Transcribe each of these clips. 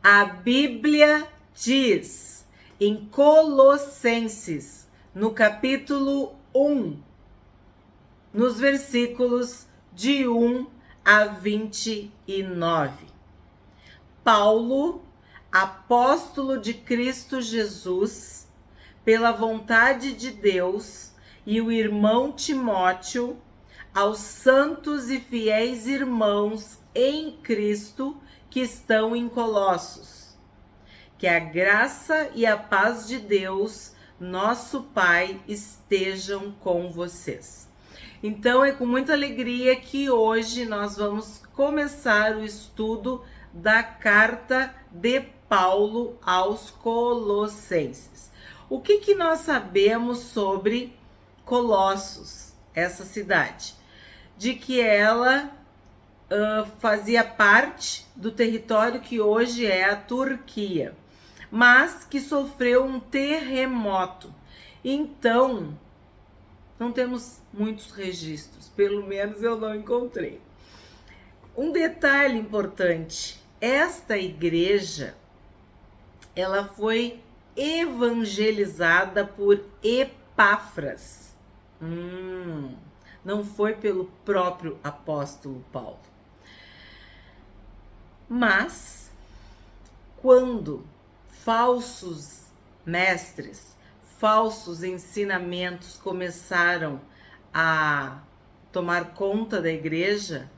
A Bíblia diz em Colossenses, no capítulo 1, nos versículos de 1 a 29. Paulo, apóstolo de Cristo Jesus, pela vontade de Deus, e o irmão Timóteo, aos santos e fiéis irmãos em Cristo que estão em Colossos. Que a graça e a paz de Deus, nosso Pai, estejam com vocês. Então é com muita alegria que hoje nós vamos começar o estudo da carta de Paulo aos Colossenses. O que nós sabemos sobre Colossos, essa cidade? De que ela fazia parte do território que hoje é a Turquia, mas que sofreu um terremoto. Então, não temos muitos registros, pelo menos eu não encontrei. Um detalhe importante, esta igreja, ela foi evangelizada por Epáfras. Não foi pelo próprio apóstolo Paulo. Mas, quando falsos mestres, falsos ensinamentos começaram a tomar conta da igreja,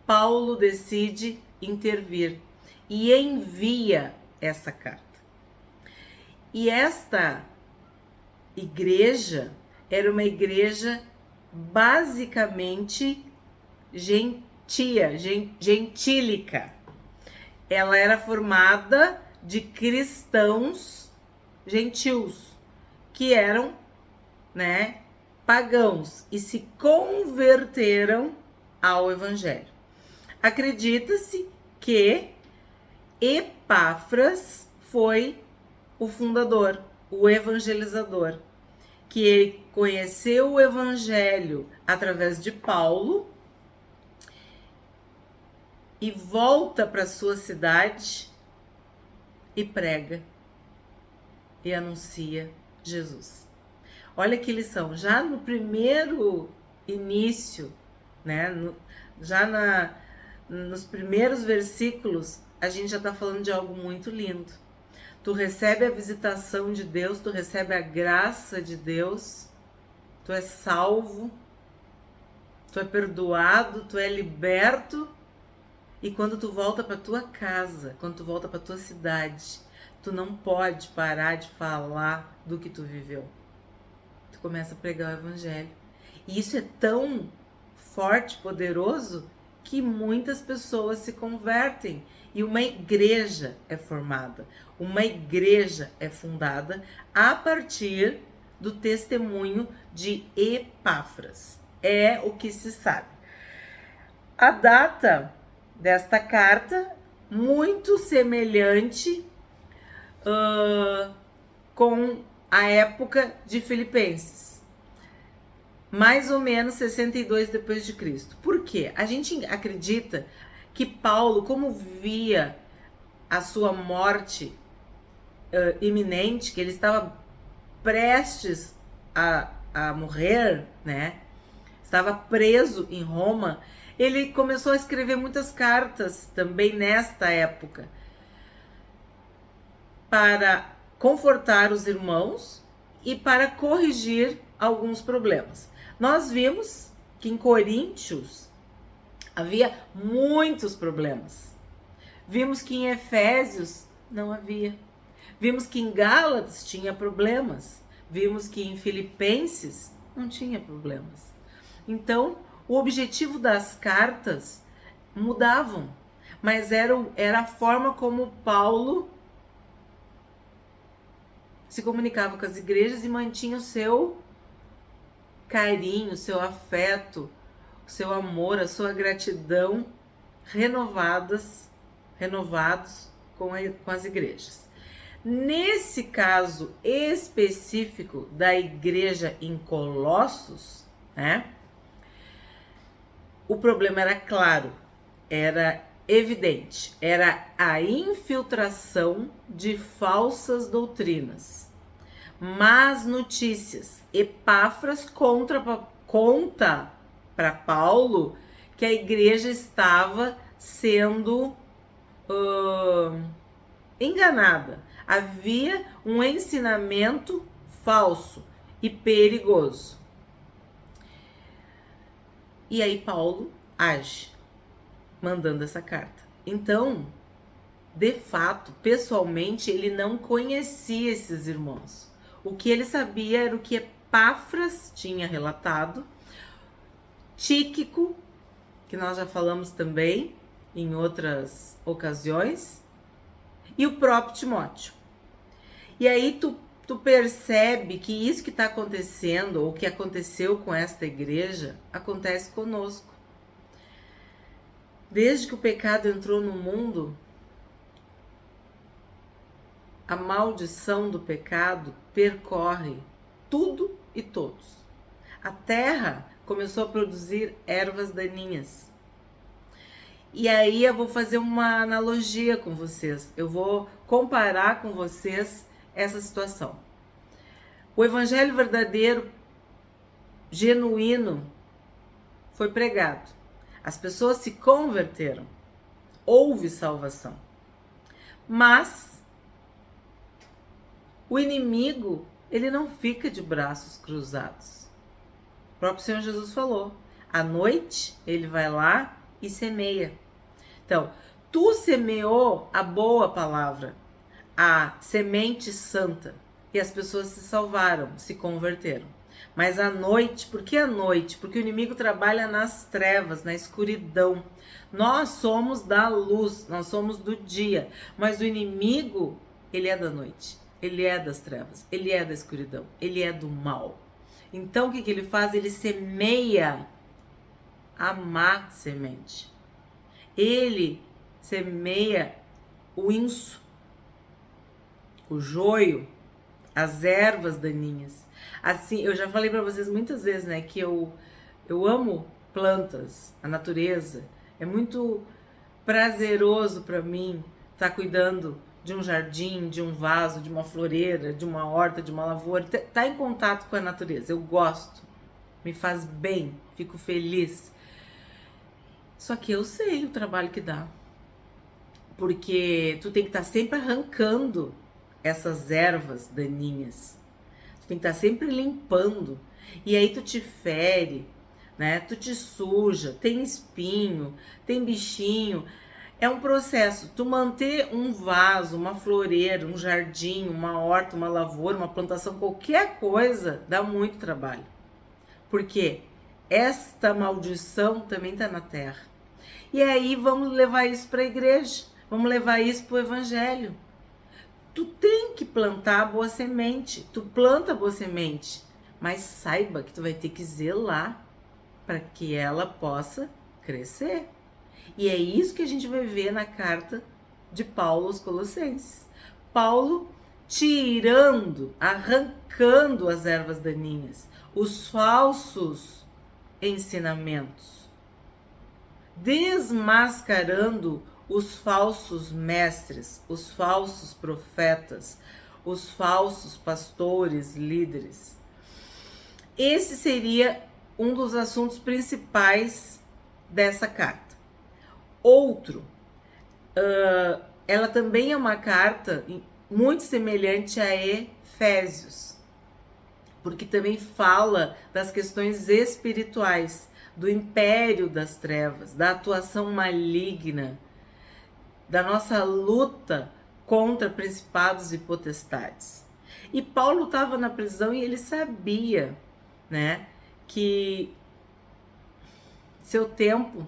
Paulo decide intervir e envia essa carta. E esta igreja era uma igreja basicamente gentílica. Ela era formada de cristãos gentios, que eram, pagãos e se converteram ao evangelho. Acredita-se que Epáfras foi o fundador, o evangelizador, que ele conheceu o evangelho através de Paulo e volta para sua cidade e prega e anuncia Jesus. Olha que lição, já no primeiro início, nos primeiros versículos, a gente já está falando de algo muito lindo. Tu recebe a visitação de Deus, tu recebe a graça de Deus, tu é salvo, tu é perdoado, tu é liberto. E quando tu volta para tua casa, quando tu volta para tua cidade, tu não pode parar de falar do que tu viveu. Tu começa a pregar o evangelho. E isso é tão forte, poderoso, que muitas pessoas se convertem. E uma igreja é formada, uma igreja é fundada a partir do testemunho de Epáfras. É o que se sabe. A data desta carta, muito semelhante com a época de Filipenses. Mais ou menos 62 depois de Cristo. Por quê? A gente acredita que Paulo, como via a sua morte iminente, que ele estava prestes a morrer, estava preso em Roma, ele começou a escrever muitas cartas também nesta época para confortar os irmãos e para corrigir alguns problemas. Nós vimos que em Coríntios havia muitos problemas. Vimos que em Efésios não havia. Vimos que em Gálatas tinha problemas. Vimos que em Filipenses não tinha problemas. Então, o objetivo das cartas mudavam, mas era a forma como Paulo se comunicava com as igrejas e mantinha o seu carinho, o seu afeto, o seu amor, a sua gratidão renovados com as igrejas. Nesse caso específico da igreja em Colossos, o problema era claro, era evidente, era a infiltração de falsas doutrinas. Más notícias. Epáfras conta para Paulo que a igreja estava sendo enganada. Havia um ensinamento falso e perigoso. E aí Paulo age, mandando essa carta. Então, de fato, pessoalmente, ele não conhecia esses irmãos. O que ele sabia era o que Epáfras tinha relatado, Tíquico, que nós já falamos também em outras ocasiões, e o próprio Timóteo. E aí tu percebe que isso que está acontecendo, ou que aconteceu com esta igreja, acontece conosco. Desde que o pecado entrou no mundo, a maldição do pecado percorre tudo e todos. A terra começou a produzir ervas daninhas. E aí eu vou fazer uma analogia com vocês. Eu vou comparar com vocês essa situação. O evangelho verdadeiro, genuíno, foi pregado. As pessoas se converteram. Houve salvação. Mas o inimigo, ele não fica de braços cruzados. O próprio Senhor Jesus falou, à noite ele vai lá e semeia. Então, tu semeou a boa palavra, a semente santa, e as pessoas se salvaram, se converteram. Mas à noite, por que à noite? Porque o inimigo trabalha nas trevas, na escuridão. Nós somos da luz, nós somos do dia, mas o inimigo, ele é da noite. Ele é das trevas, ele é da escuridão, ele é do mal. Então, o que ele faz? Ele semeia a má semente. Ele semeia o inso, o joio, as ervas daninhas. Assim, eu já falei para vocês muitas vezes, né, que eu amo plantas, a natureza. É muito prazeroso para mim estar cuidando de um jardim, de um vaso, de uma floreira, de uma horta, de uma lavoura, tá em contato com a natureza. Eu gosto, me faz bem, fico feliz. Só que eu sei o trabalho que dá, porque tu tem que estar sempre arrancando essas ervas daninhas, tu tem que estar sempre limpando, e aí tu te fere, né? Tu te suja, tem espinho, tem bichinho. É um processo. Tu manter um vaso, uma floreira, um jardim, uma horta, uma lavoura, uma plantação, qualquer coisa, dá muito trabalho. Porque esta maldição também está na terra. E aí vamos levar isso para a igreja, vamos levar isso para o evangelho. Tu tem que plantar a boa semente, tu planta a boa semente, mas saiba que tu vai ter que zelar para que ela possa crescer. E é isso que a gente vai ver na carta de Paulo aos Colossenses. Paulo tirando, arrancando as ervas daninhas, os falsos ensinamentos, desmascarando os falsos mestres, os falsos profetas, os falsos pastores, líderes. Esse seria um dos assuntos principais dessa carta. Outro, ela também é uma carta muito semelhante a Efésios, porque também fala das questões espirituais, do império das trevas, da atuação maligna, da nossa luta contra principados e potestades. E Paulo estava na prisão e ele sabia, né, que seu tempo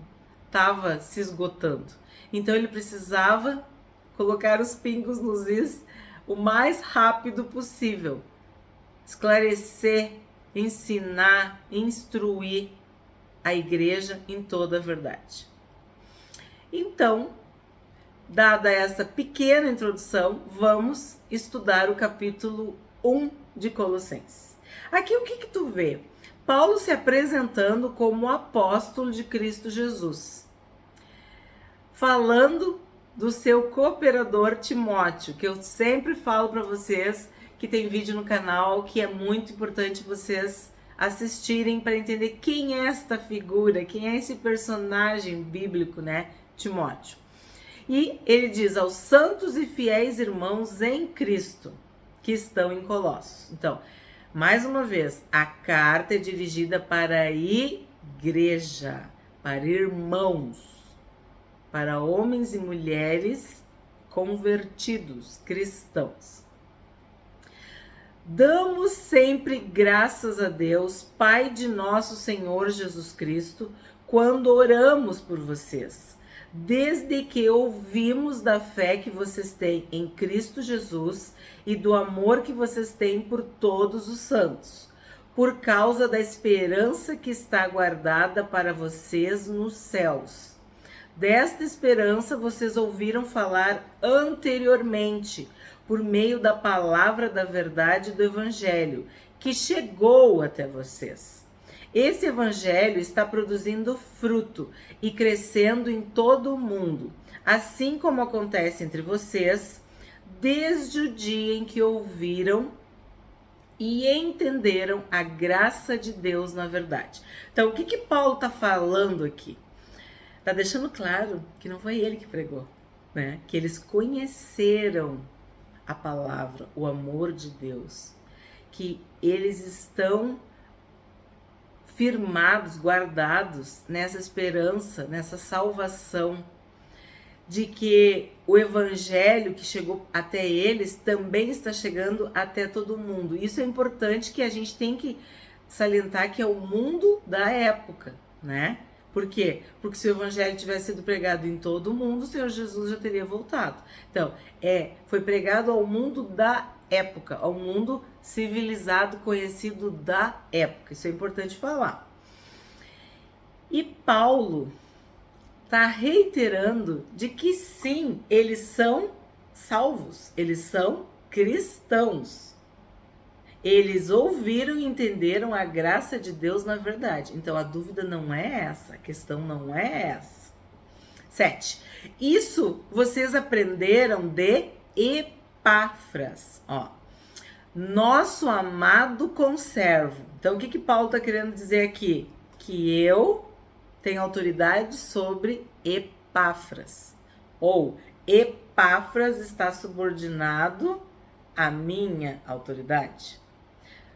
estava se esgotando. Então ele precisava colocar os pingos nos is o mais rápido possível. Esclarecer, ensinar, instruir a igreja em toda a verdade. Então, dada essa pequena introdução, vamos estudar o capítulo 1 de Colossenses. Aqui o que tu vê? Paulo se apresentando como apóstolo de Cristo Jesus. falando do seu cooperador Timóteo, que eu sempre falo para vocês que tem vídeo no canal que é muito importante vocês assistirem para entender quem é esta figura, quem é esse personagem bíblico, né? Timóteo. E ele diz aos santos e fiéis irmãos em Cristo que estão em Colossos. Então, mais uma vez, a carta é dirigida para a igreja, para irmãos, para homens e mulheres convertidos, cristãos. Damos sempre graças a Deus, Pai de nosso Senhor Jesus Cristo, quando oramos por vocês, desde que ouvimos da fé que vocês têm em Cristo Jesus e do amor que vocês têm por todos os santos, por causa da esperança que está guardada para vocês nos céus. Desta esperança vocês ouviram falar anteriormente, por meio da palavra da verdade do Evangelho, que chegou até vocês. Esse Evangelho está produzindo fruto e crescendo em todo o mundo, assim como acontece entre vocês, desde o dia em que ouviram e entenderam a graça de Deus na verdade. Então, o que Paulo está falando aqui? Está deixando claro que não foi ele que pregou, né? Que eles conheceram a palavra, o amor de Deus, que eles estão firmados, guardados nessa esperança, nessa salvação, de que o evangelho que chegou até eles também está chegando até todo mundo. Isso é importante, que a gente tem que salientar que é o mundo da época, né? Por quê? Porque se o evangelho tivesse sido pregado em todo o mundo, o Senhor Jesus já teria voltado. Então, foi pregado ao mundo da época, ao mundo civilizado, conhecido da época. Isso é importante falar. E Paulo está reiterando de que sim, eles são salvos, eles são cristãos. Eles ouviram e entenderam a graça de Deus na verdade. Então, a dúvida não é essa, a questão não é essa. 7. Isso vocês aprenderam de Epáfras, ó. Nosso amado conservo. Então, o que Paulo está querendo dizer aqui? Que eu tenho autoridade sobre Epáfras. Ou Epáfras está subordinado à minha autoridade.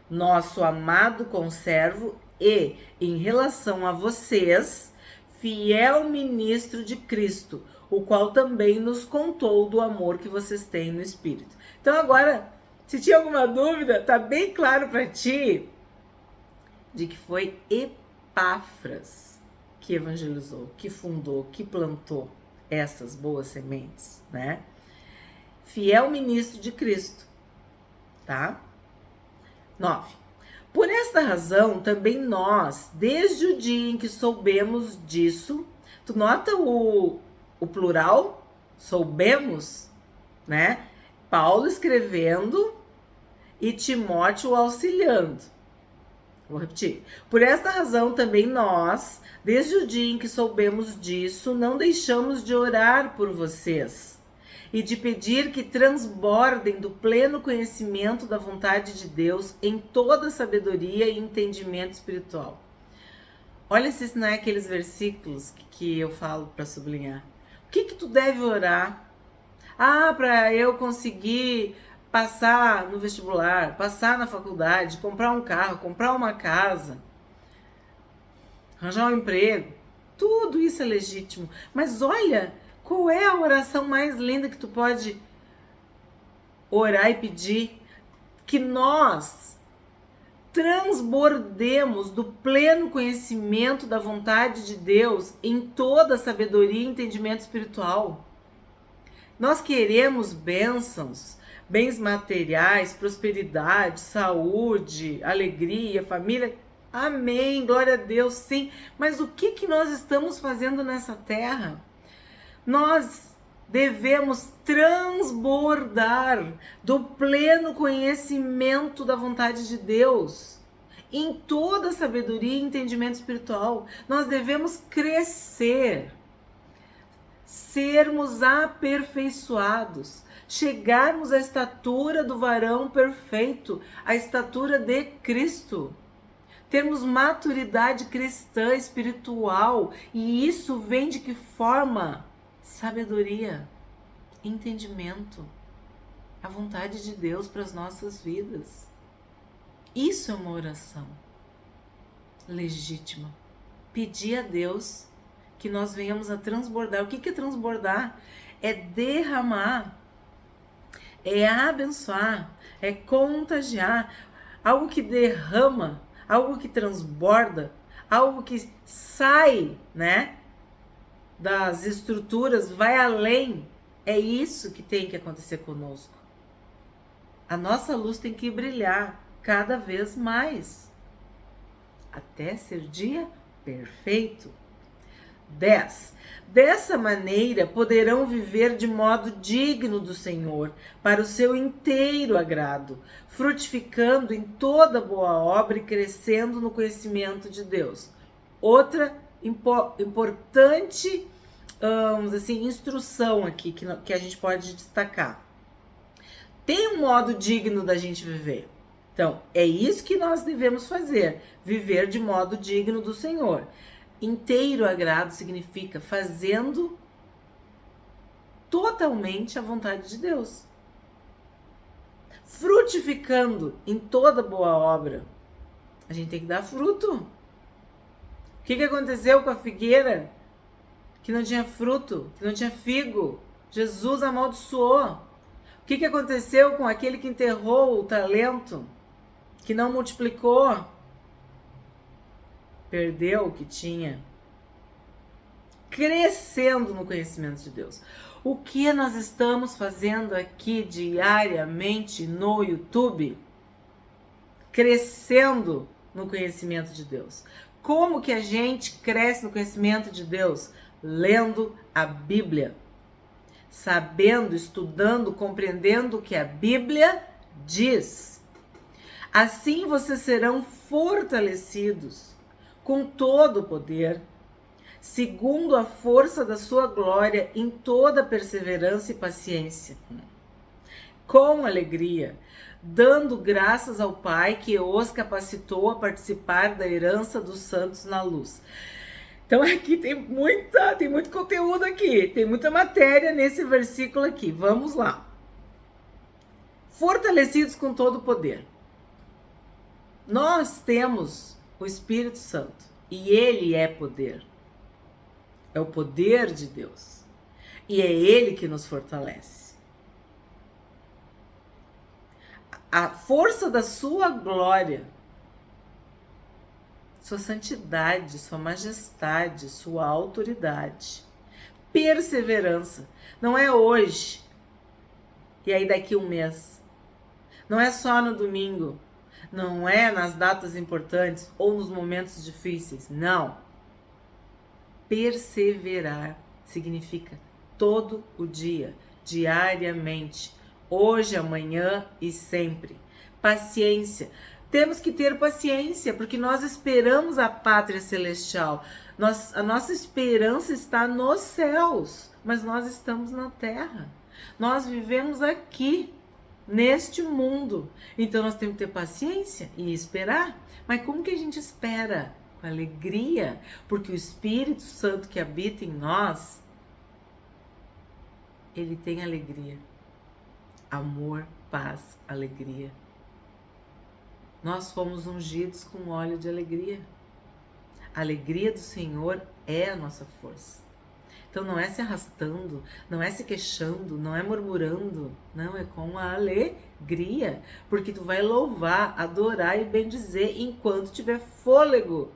Nosso amado conservo e, em relação a vocês, fiel ministro de Cristo, o qual também nos contou do amor que vocês têm no Espírito. Então agora, se tinha alguma dúvida, tá bem claro para ti de que foi Epáfras que evangelizou, que fundou, que plantou essas boas sementes, né? Fiel ministro de Cristo, tá? 9. Por esta razão, também nós, desde o dia em que soubemos disso, tu nota o plural? Soubemos, né? Paulo escrevendo e Timóteo auxiliando. Vou repetir. Por esta razão, também nós, desde o dia em que soubemos disso, não deixamos de orar por vocês e de pedir que transbordem do pleno conhecimento da vontade de Deus em toda sabedoria e entendimento espiritual. Olha se isso não é aqueles versículos que eu falo para sublinhar. O que tu deve orar? Para eu conseguir passar no vestibular, passar na faculdade, comprar um carro, comprar uma casa, arranjar um emprego. Tudo isso é legítimo. Mas olha, qual é a oração mais linda que tu pode orar e pedir? Que nós transbordemos do pleno conhecimento da vontade de Deus em toda sabedoria e entendimento espiritual. Nós queremos bênçãos, bens materiais, prosperidade, saúde, alegria, família. Amém, glória a Deus, sim. Mas o que nós estamos fazendo nessa terra? Nós devemos transbordar do pleno conhecimento da vontade de Deus em toda sabedoria e entendimento espiritual. Nós devemos crescer. sermos aperfeiçoados, chegarmos à estatura do varão perfeito, à estatura de Cristo. Termos maturidade cristã, espiritual, e isso vem de que forma? Sabedoria, entendimento, a vontade de Deus para as nossas vidas. Isso é uma oração legítima. Pedir a Deus que nós venhamos a transbordar. O que é transbordar? É derramar, é abençoar, é contagiar, algo que derrama, algo que transborda, algo que sai, né, das estruturas, vai além. É isso que tem que acontecer conosco. A nossa luz tem que brilhar cada vez mais, até ser dia perfeito. 10. Dessa maneira poderão viver de modo digno do Senhor, para o seu inteiro agrado, frutificando em toda boa obra e crescendo no conhecimento de Deus. Outra importante, vamos assim, instrução aqui que a gente pode destacar. Tem um modo digno da gente viver. Então, é isso que nós devemos fazer, viver de modo digno do Senhor. Inteiro agrado significa fazendo totalmente a vontade de Deus. Frutificando em toda boa obra. A gente tem que dar fruto. O que aconteceu com a figueira? Que não tinha fruto, que não tinha figo. Jesus amaldiçoou. O que aconteceu com aquele que enterrou o talento? Que não multiplicou? Perdeu o que tinha. Crescendo no conhecimento de Deus. O que nós estamos fazendo aqui diariamente no YouTube? Crescendo no conhecimento de Deus. Como que a gente cresce no conhecimento de Deus? Lendo a Bíblia. Sabendo, estudando, compreendendo o que a Bíblia diz. Assim vocês serão fortalecidos com todo o poder, segundo a força da sua glória, em toda perseverança e paciência, com alegria, dando graças ao Pai que os capacitou a participar da herança dos santos na luz. Então aqui tem muito conteúdo aqui, tem muita matéria nesse versículo aqui. Vamos lá. Fortalecidos com todo o poder. Nós temos o Espírito Santo e ele é poder. É o poder de Deus. E é ele que nos fortalece. A força da sua glória, sua santidade, sua majestade, sua autoridade, perseverança. Não é hoje e aí daqui um mês. Não é só no domingo. Não é nas datas importantes ou nos momentos difíceis. Não. Perseverar significa todo o dia, diariamente, hoje, amanhã e sempre. Paciência. Temos que ter paciência, porque nós esperamos a pátria celestial. A nossa esperança está nos céus, mas nós estamos na terra. Nós vivemos aqui, neste mundo. Então nós temos que ter paciência e esperar. Mas como que a gente espera? Com alegria, porque o Espírito Santo que habita em nós, ele tem alegria. Amor, paz, alegria. Nós fomos ungidos com óleo de alegria. A alegria do Senhor é a nossa força. Então não é se arrastando, não é se queixando, não é murmurando, não, é com a alegria, porque tu vai louvar, adorar e bendizer enquanto tiver fôlego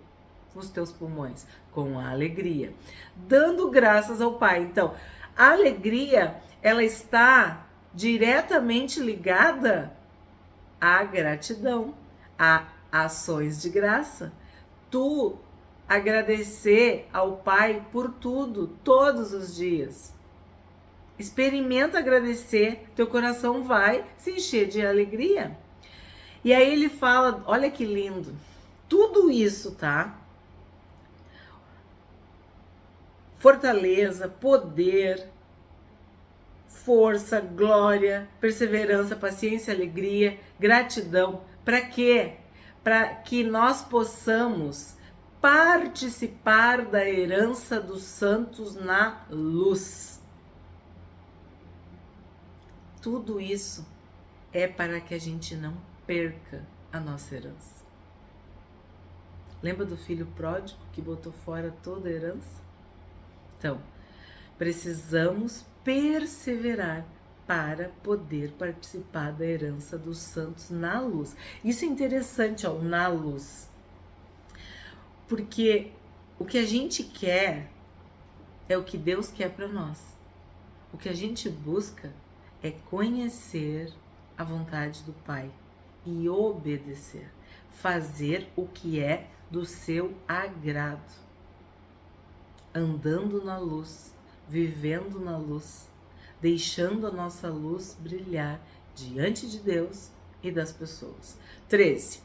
nos teus pulmões, com a alegria, dando graças ao Pai. Então, a alegria, ela está diretamente ligada à gratidão, a ações de graça. Tu agradecer ao Pai por tudo, todos os dias. Experimenta agradecer, teu coração vai se encher de alegria. E aí ele fala, olha que lindo, tudo isso, tá? fortaleza, poder, força, glória, perseverança, paciência, alegria, gratidão. Para quê? Para que nós possamos participar da herança dos santos na luz. Tudo isso é para que a gente não perca a nossa herança. Lembra do filho pródigo que botou fora toda a herança? Então, precisamos perseverar para poder participar da herança dos santos na luz. Isso é interessante, ó, na luz. Porque o que a gente quer é o que Deus quer para nós. O que a gente busca é conhecer a vontade do Pai e obedecer, fazer o que é do seu agrado, andando na luz, vivendo na luz, deixando a nossa luz brilhar diante de Deus e das pessoas. 13.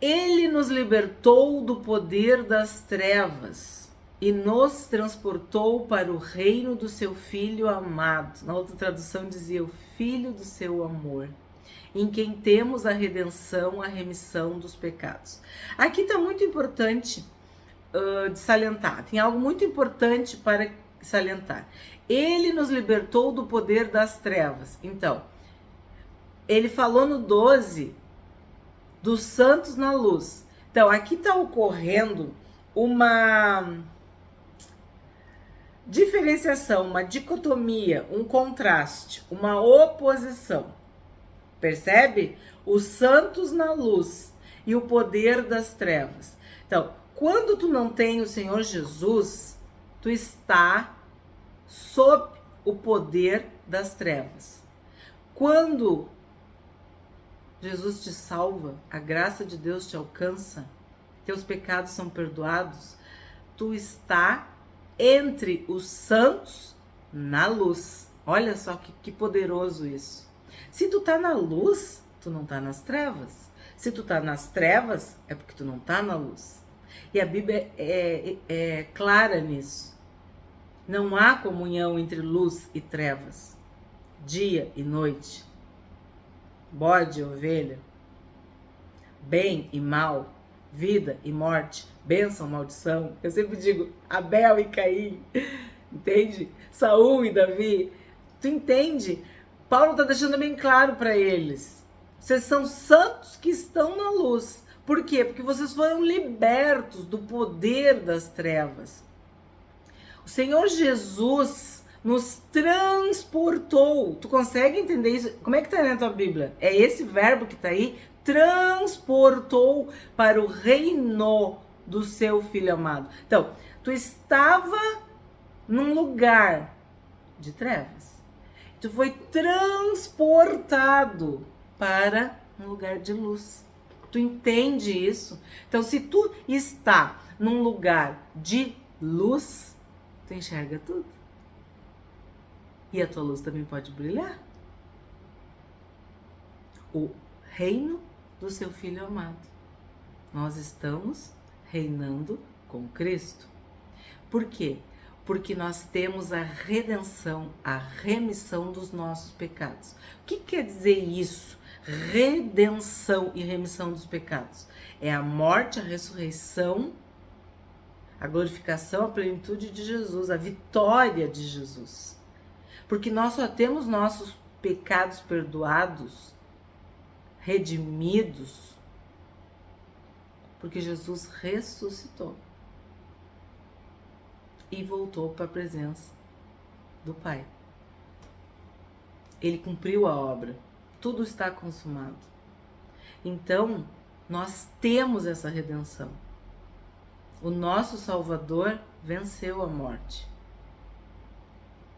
Ele nos libertou do poder das trevas e nos transportou para o reino do seu Filho amado. Na outra tradução dizia o Filho do seu amor, em quem temos a redenção, a remissão dos pecados. Aqui está muito importante de salientar, tem algo muito importante para salientar. Ele nos libertou do poder das trevas. Então, ele falou no 12 dos santos na luz. Então, aqui está ocorrendo uma diferenciação, uma dicotomia, um contraste, uma oposição. Percebe? Os santos na luz e o poder das trevas. Então, quando tu não tem o Senhor Jesus, tu está sob o poder das trevas. Quando Jesus te salva, a graça de Deus te alcança, teus pecados são perdoados, tu está entre os santos na luz. Olha só que poderoso isso. Se tu tá na luz, tu não tá nas trevas. Se tu tá nas trevas, é porque tu não tá na luz. E a Bíblia é clara nisso. Não há comunhão entre luz e trevas, dia e noite, bode e ovelha, bem e mal, vida e morte, bênção, maldição. Eu sempre digo Abel e Caim, entende? Saul e Davi. Tu entende? Paulo está deixando bem claro para eles. Vocês são santos que estão na luz. Por quê? Porque vocês foram libertos do poder das trevas. O Senhor Jesus nos transportou. Tu consegue entender isso? Como é que tá na tua Bíblia? É esse verbo que tá aí? Transportou para o reino do seu Filho amado. Então, tu estava num lugar de trevas. Tu foi transportado para um lugar de luz. Tu entende isso? Então, se tu está num lugar de luz, tu enxerga tudo. E a tua luz também pode brilhar. O reino do seu Filho amado. Nós estamos reinando com Cristo. Por quê? Porque nós temos a redenção, a remissão dos nossos pecados. O que quer dizer isso? Redenção e remissão dos pecados. É a morte, a ressurreição, a glorificação, a plenitude de Jesus, a vitória de Jesus. Porque nós só temos nossos pecados perdoados, redimidos, porque Jesus ressuscitou e voltou para a presença do Pai. Ele cumpriu a obra, tudo está consumado. Então, nós temos essa redenção. O nosso Salvador venceu a morte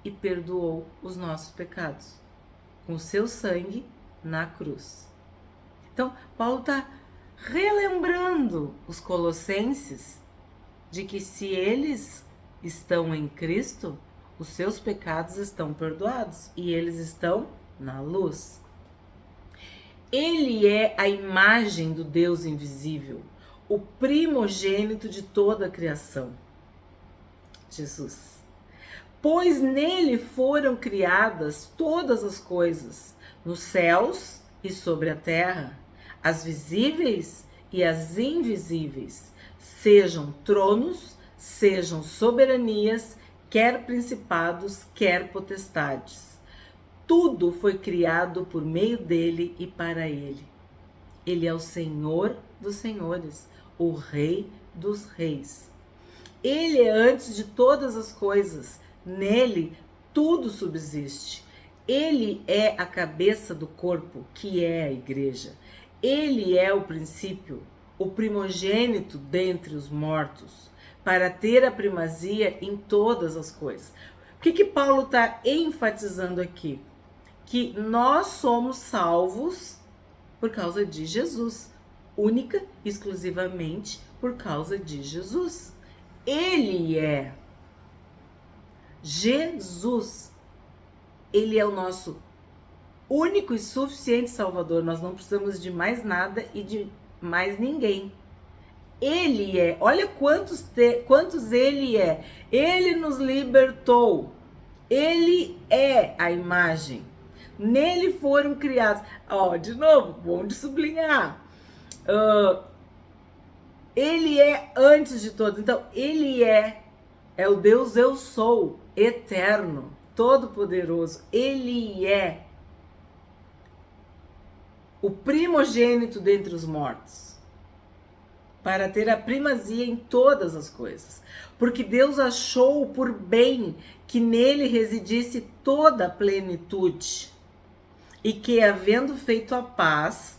e perdoou os nossos pecados com o seu sangue na cruz. Então, Paulo está relembrando os colossenses de que se eles estão em Cristo, os seus pecados estão perdoados e eles estão na luz. Ele é a imagem do Deus invisível, o primogênito de toda a criação. Jesus. Pois nele foram criadas todas as coisas, nos céus e sobre a terra, as visíveis e as invisíveis, sejam tronos, sejam soberanias, quer principados, quer potestades. Tudo foi criado por meio dele e para ele. Ele é o Senhor dos senhores, o Rei dos reis. Ele é antes de todas as coisas, nele tudo subsiste. Ele é a cabeça do corpo, que é a igreja. Ele é o princípio, o primogênito dentre os mortos, para ter a primazia em todas as coisas. O que Paulo está enfatizando aqui? Que nós somos salvos por causa de Jesus, única e exclusivamente por causa de Jesus. Ele é Jesus. Ele é o nosso único e suficiente Salvador. Nós não precisamos de mais nada e de mais ninguém. Ele é, olha quantos ele é. Ele nos libertou. Ele é a imagem. Nele foram criados. Ó, de novo, bom de sublinhar. Ele é antes de todos. Então, ele é o Deus eu sou, eterno, todo-poderoso. Ele é o primogênito dentre os mortos, para ter a primazia em todas as coisas. Porque Deus achou por bem que nele residisse toda a plenitude, e que, havendo feito a paz,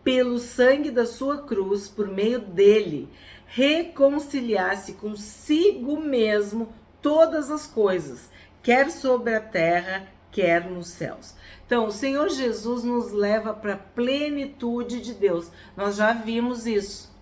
pelo sangue da sua cruz, por meio dele, reconciliasse consigo mesmo todas as coisas, quer sobre a terra, quer nos céus. Então, o Senhor Jesus nos leva para a plenitude de Deus. Nós já vimos isso.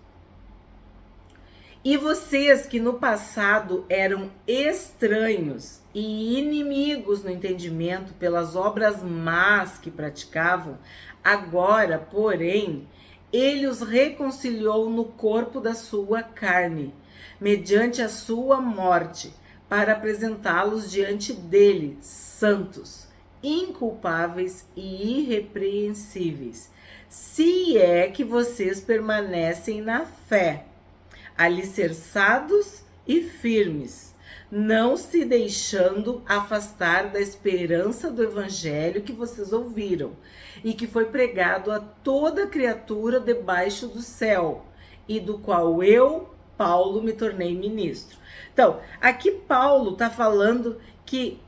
E vocês que no passado eram estranhos e inimigos no entendimento pelas obras más que praticavam, agora, porém, ele os reconciliou no corpo da sua carne, mediante a sua morte, para apresentá-los diante dele, santos, inculpáveis e irrepreensíveis, se é que vocês permanecem na fé, alicerçados e firmes, não se deixando afastar da esperança do evangelho que vocês ouviram e que foi pregado a toda criatura debaixo do céu, e do qual eu, Paulo, me tornei ministro. Então, aqui Paulo está falando que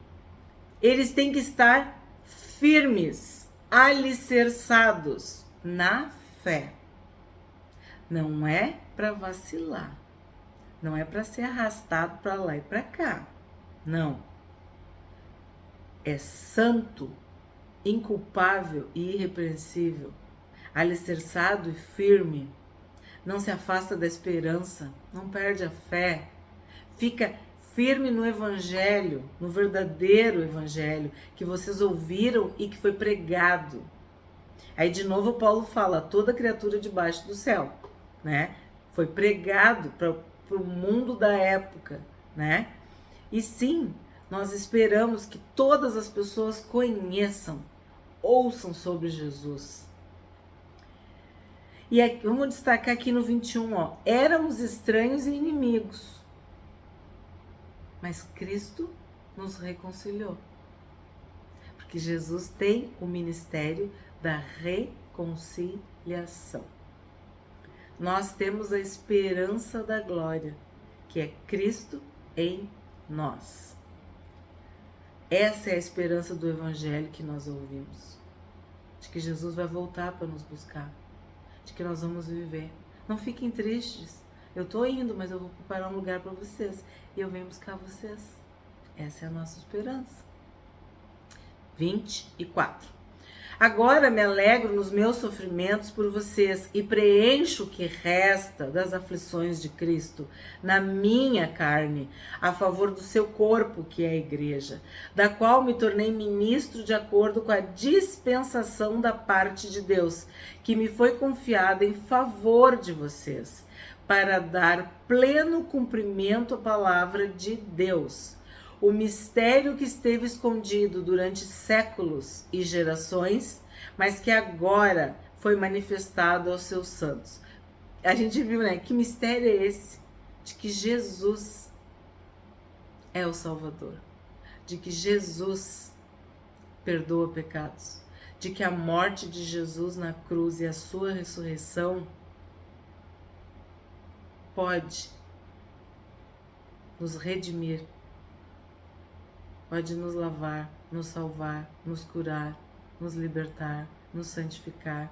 eles têm que estar firmes, alicerçados na fé. Não é para vacilar. Não é para ser arrastado para lá e para cá. Não. É santo, inculpável e irrepreensível, alicerçado e firme. Não se afasta da esperança, não perde a fé. Fica firme no evangelho, no verdadeiro evangelho que vocês ouviram e que foi pregado. Aí de novo Paulo fala, toda criatura debaixo do céu, né? Foi pregado para o mundo da época, né? E sim, nós esperamos que todas as pessoas conheçam, ouçam sobre Jesus. E aqui, vamos destacar aqui no 21, ó. Éramos estranhos e inimigos, mas Cristo nos reconciliou. Porque Jesus tem o ministério da reconciliação. Nós temos a esperança da glória, que é Cristo em nós. Essa é a esperança do evangelho que nós ouvimos. De que Jesus vai voltar para nos buscar. De que nós vamos viver. Não fiquem tristes. Eu estou indo, mas eu vou preparar um lugar para vocês. E eu venho buscar vocês. Essa é a nossa esperança. 24. Agora me alegro nos meus sofrimentos por vocês e preencho o que resta das aflições de Cristo na minha carne, a favor do seu corpo, que é a igreja, da qual me tornei ministro de acordo com a dispensação da parte de Deus, que me foi confiada em favor de vocês, para dar pleno cumprimento à palavra de Deus. O mistério que esteve escondido durante séculos e gerações, mas que agora foi manifestado aos seus santos. A gente viu, né? Que mistério é esse? De que Jesus é o Salvador. De que Jesus perdoa pecados. De que a morte de Jesus na cruz e a sua ressurreição pode nos redimir, pode nos lavar, nos salvar, nos curar, nos libertar, nos santificar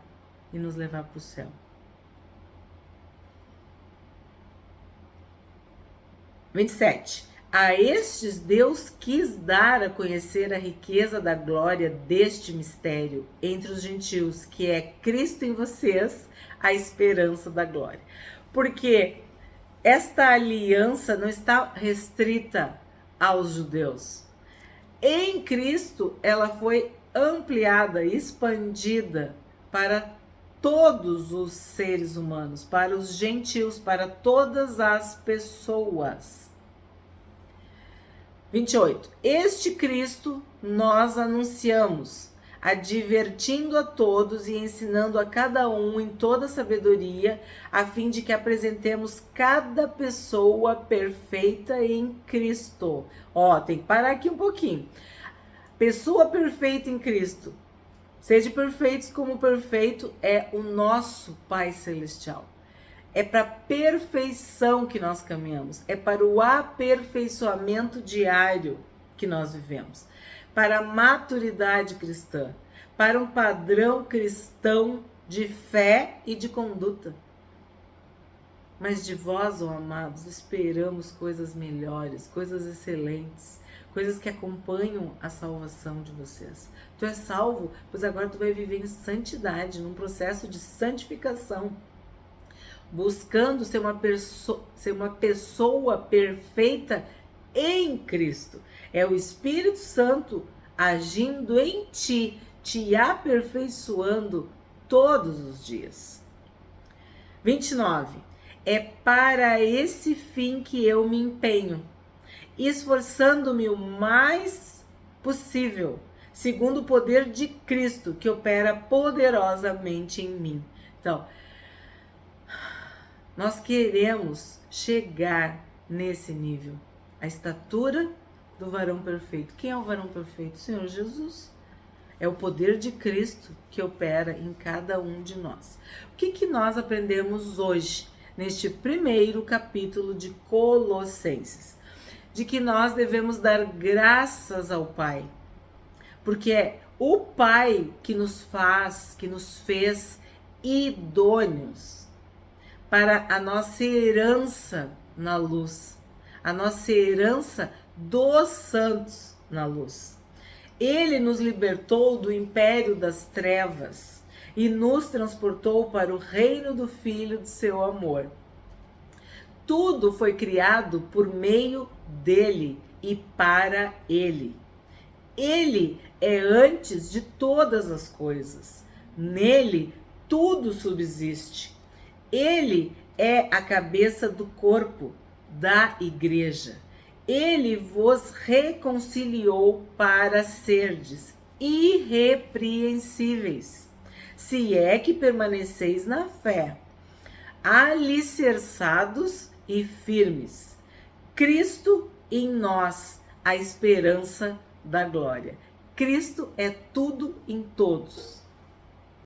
e nos levar para o céu. 27. A estes Deus quis dar a conhecer a riqueza da glória deste mistério entre os gentios, que é Cristo em vocês, a esperança da glória. Porque esta aliança não está restrita aos judeus. Em Cristo, ela foi ampliada, expandida para todos os seres humanos, para os gentios, para todas as pessoas. 28. Este Cristo nós anunciamos, advertindo a todos e ensinando a cada um em toda sabedoria, a fim de que apresentemos cada pessoa perfeita em Cristo. Ó, tem que parar aqui um pouquinho. Pessoa perfeita em Cristo. Sede perfeitos como perfeito é o nosso Pai Celestial. É para a perfeição que nós caminhamos, é para o aperfeiçoamento diário que nós vivemos, para a maturidade cristã, para um padrão cristão de fé e de conduta. Mas de vós, ó amados, esperamos coisas melhores, coisas excelentes, coisas que acompanham a salvação de vocês. Tu és salvo, pois agora tu vai viver em santidade, num processo de santificação, buscando ser uma pessoa perfeita em Cristo. É o Espírito Santo agindo em ti, te aperfeiçoando todos os dias. 29. É para esse fim que eu me empenho, esforçando-me o mais possível, segundo o poder de Cristo que opera poderosamente em mim. Então, nós queremos chegar nesse nível, a estatura do varão perfeito. Quem é o varão perfeito? O Senhor Jesus. É o poder de Cristo que opera em cada um de nós. O que nós aprendemos hoje, neste primeiro capítulo de Colossenses? De que nós devemos dar graças ao Pai, porque é o Pai que nos fez idôneos para a nossa herança na luz, a nossa herança dos santos na luz. Ele nos libertou do império das trevas e nos transportou para o reino do Filho de seu amor. Tudo foi criado por meio dele e para ele. Ele é antes de todas as coisas. Nele tudo subsiste. Ele é a cabeça do corpo, da igreja. Ele vos reconciliou para serdes irrepreensíveis, se é que permaneceis na fé, alicerçados e firmes. Cristo em nós, a esperança da glória. Cristo é tudo em todos.